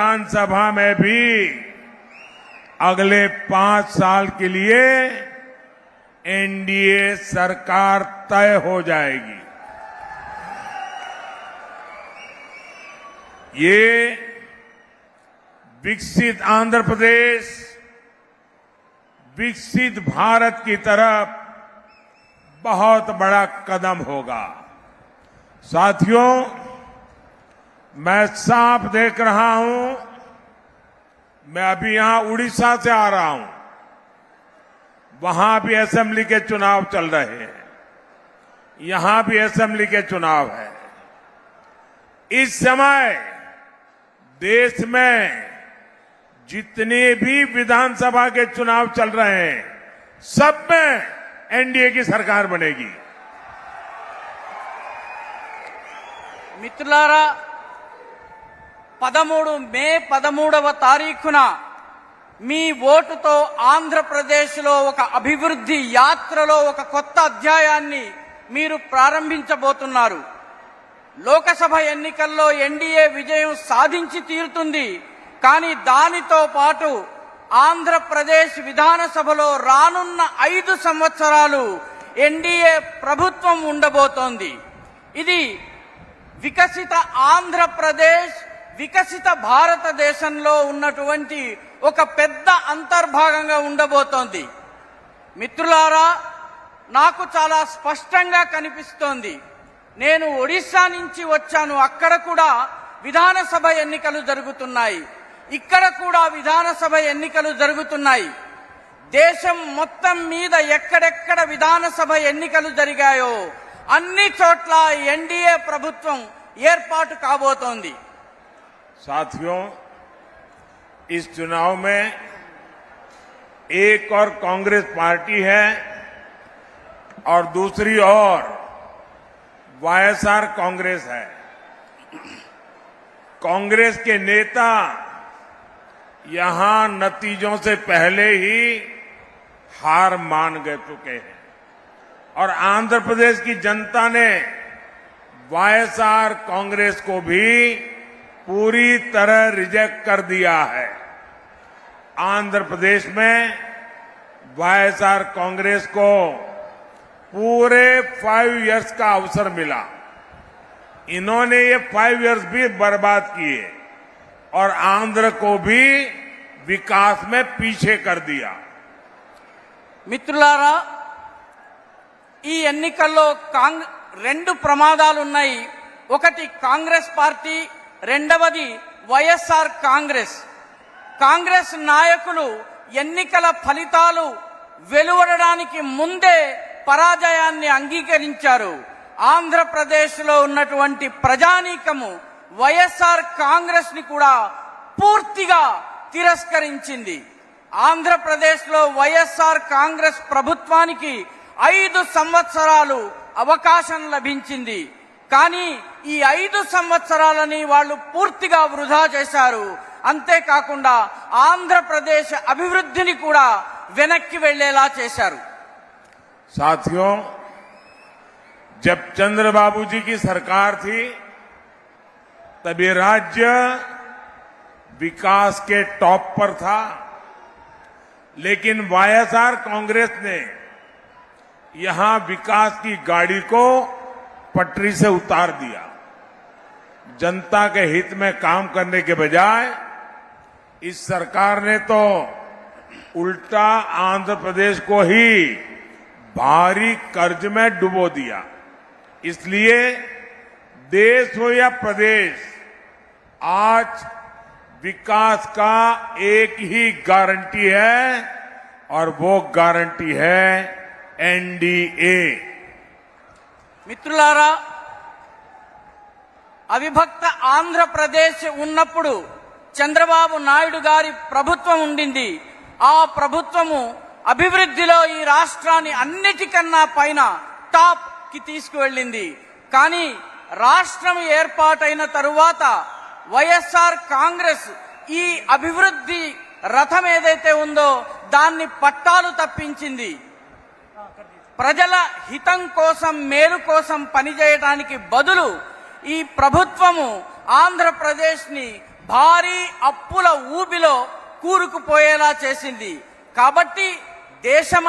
विधानसभा में भी अगले 5 साल के लिए एनडीए सरकार तय हो जाएगी। ये विकसित आंध्र प्रदेश, विकसित भारत की तरफ बहुत बड़ा कदम होगा। साथियों, मैं साफ देख रहा हूं, मैं अभी यहां उड़ीसा से आ रहा हूं, वहां भी असेंबली के चुनाव चल रहे हैं, यहां भी असेंबली के चुनाव है। इस समय देश में जितने भी विधानसभा के चुनाव चल रहे हैं, सब में एनडीए की सरकार बनेगी। మిత్రులారా, 13 మే 13వ తారీఖున మీ ఓటుతో ఆంధ్రప్రదేశ్లో ఒక అభివృద్ధి యాత్రలో ఒక కొత్త అధ్యాయాన్ని మీరు ప్రారంభించబోతున్నారు. లోకసభ ఎన్నికల్లో ఎన్డీఏ విజయం సాధించి తీరుతుంది. కానీ దానితో పాటు ఆంధ్రప్రదేశ్ విధానసభలో రానున్న 5 సంవత్సరాలు ఎన్డీఏ ప్రభుత్వం ఉండబోతోంది. ఇది వికసిత ఆంధ్రప్రదేశ్, వికసిత భారతదేశంలో ఉన్నటువంటి ఒక పెద్ద అంతర్భాగంగా ఉండబోతోంది. మిత్రులారా, నాకు చాలా స్పష్టంగా కనిపిస్తోంది. నేను ఒడిశా నుంచి వచ్చాను. అక్కడ కూడా విధానసభ ఎన్నికలు జరుగుతున్నాయి, ఇక్కడ కూడా విధానసభ ఎన్నికలు జరుగుతున్నాయి. దేశం మొత్తం మీద ఎక్కడెక్కడ విధానసభ ఎన్నికలు జరిగాయో అన్ని చోట్ల ఎన్డీఏ ప్రభుత్వం ఏర్పాటు కాబోతోంది. साथियों, इस चुनाव में एक और कांग्रेस पार्टी है और दूसरी ओर वाईएसआर कांग्रेस है। कांग्रेस के नेता यहां नतीजों से पहले ही हार मान गए चुके हैं और आंध्र प्रदेश की जनता ने वाईएसआर कांग्रेस को भी पूरी तरह रिजेक्ट कर दिया है। आंध्र प्रदेश में वाईएसआर कांग्रेस को पूरे 5 इयर्स का अवसर मिला। इन्होंने ये 5 इयर्स भी बर्बाद किए और आंध्र को भी विकास में पीछे कर दिया। మిత్రులారా, ఈ ఎన్నికల్లో 2 ప్రమాదాలున్నాయి. ఒకటి కాంగ్రెస్ పార్టీ, రెండవది వైఎస్ఆర్ కాంగ్రెస్. కాంగ్రెస్ నాయకులు ఎన్నికల ఫలితాలు వెలువడడానికి ముందే పరాజయాన్ని అంగీకరించారు. ఆంధ్రప్రదేశ్లో ఉన్నటువంటి ప్రజానీకము వైఎస్ఆర్ కాంగ్రెస్ ని కూడా పూర్తిగా తిరస్కరించింది. ఆంధ్రప్రదేశ్లో వైఎస్ఆర్ కాంగ్రెస్ ప్రభుత్వానికి 5 సంవత్సరాలు అవకాశం లభించింది. కానీ ఈ 5 సంవత్సరాలని వాళ్ళు పూర్తిగా వృధా చేశారు. అంతేకాకుండా ఆంధ్రప్రదేశ్ అభివృద్ధిని కూడా వెనక్కి వెళ్లేలా చేశారు. साथियों, जब चंद्रबाबू जी की सरकार थी तब ये राज्य विकास के टॉप पर था, लेकिन वाईएसआर कांग्रेस ने यहां विकास की गाड़ी को पटरी से उतार दिया। जनता के हित में काम करने के बजाय इस सरकार ने तो उल्टा आंध्र प्रदेश को ही भारी कर्ज में डुबो दिया। इसलिए देश हो या प्रदेश, आज विकास का एक ही गारंटी है और वो गारंटी है एनडीए। మిత్రులారా, అవిభక్త ఆంధ్రప్రదేశ్ ఉన్నప్పుడు చంద్రబాబు నాయుడు గారి ప్రభుత్వం ఉండింది. ఆ ప్రభుత్వము అభివృద్ధిలో ఈ రాష్ట్రాన్ని అన్నిటికన్నా పైన టాప్ కి తీసుకువెళ్ళింది. కానీ రాష్ట్రం ఏర్పాటైన తరువాత వైఎస్ఆర్ కాంగ్రెస్ ఈ అభివృద్ధి రథం ఏదైతే ఉందో దాన్ని పట్టాలు తప్పించింది. ప్రజల హితం కోసం, మేలు కోసం పనిచేయడానికి బదులు ఈ ప్రభుత్వము ఆంధ్రప్రదేశ్ ని భారీ అప్పుల ఊబిలో కూరుకుపోయేలా చేసింది. కాబట్టి దేశమై